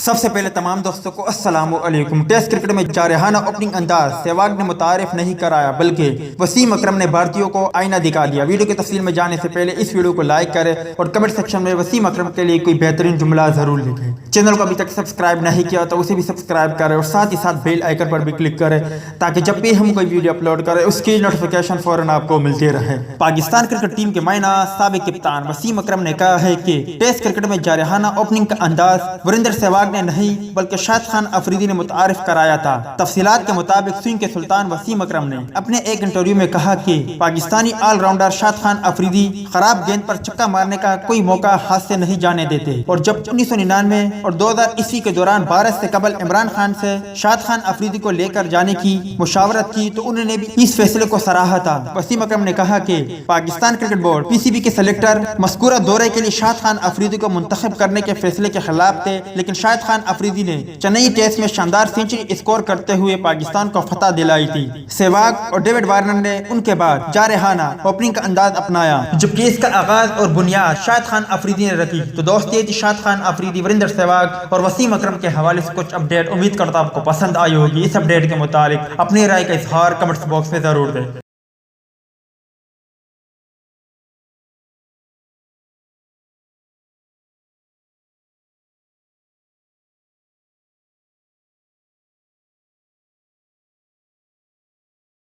سب سے پہلے تمام دوستوں کو السلام علیکم۔ ٹیسٹ کرکٹ میں جارحانہ اوپننگ انداز سہواگ نے متعارف نہیں کرایا بلکہ وسیم اکرم نے بھارتیوں کو آئینہ دکھا دیا۔ ویڈیو کی تفصیل میں جانے سے پہلے اس ویڈیو کو لائک کریں اور کمنٹ سیکشن میں وسیم اکرم کے لیے کوئی بہترین جملہ ضرور لکھیں۔ چینل کو ابھی تک سبسکرائب نہیں کیا تو اسے بھی سبسکرائب کریں اور ساتھ ہی ساتھ بیل آئیکن پر بھی کلک کریں تاکہ جب بھی ہم کوئی ویڈیو اپلوڈ کریں اس کی نوٹیفیکیشن فوراً آپ کو ملتی رہے۔ پاکستان کرکٹ ٹیم کے مائنہ سابق کپتان وسیم اکرم نے کہا ہے کہ ٹیسٹ کرکٹ میں جارحانہ اوپننگ کا انداز وریندر سہواگ نے نہیں بلکہ شاہد خان افریدی نے متعارف کرایا تھا۔ تفصیلات کے مطابق سوئنگ کے سلطان وسیم اکرم نے اپنے ایک انٹرویو میں کہا کہ پاکستانی آل راؤنڈر شاہد خان افریدی خراب گیند پر چھکا مارنے کا کوئی موقع ہاتھ سے نہیں جانے دیتے، اور جب 1999 اور 2000 کے دوران بھارت سے قبل عمران خان سے شاہد خان افریدی کو لے کر جانے کی مشاورت کی تو انہوں نے بھی اس فیصلے کو سراہا تھا۔ وسیم اکرم نے کہا کہ پاکستان کرکٹ بورڈ PCB کے سلیکٹر مذکورہ دورے کے لیے شاہد خان افریدی کو منتخب کرنے کے فیصلے کے خلاف تھے، لیکن شاہد خان افریدی نے چنئی ٹیسٹ میں شاندار سینچری اسکور کرتے ہوئے پاکستان کو فتح دلائی تھی۔ سہواگ اور ڈیوڈ وارنر نے ان کے بعد جارحانہ اوپننگ کا انداز اپنایا جبکہ اس کا آغاز اور بنیاد شاہد خان افریدی نے رکھی۔ تو دوست یہ تھی شاہد خان افریدی، وریندر سہواگ اور وسیم اکرم کے حوالے سے کچھ اپڈیٹ۔ امید کرتا ہوں آپ کو پسند آئی ہوگی۔ اس اپڈیٹ کے متعلق اپنی رائے کا اظہار کمنٹس باکس میں ضرور دیں۔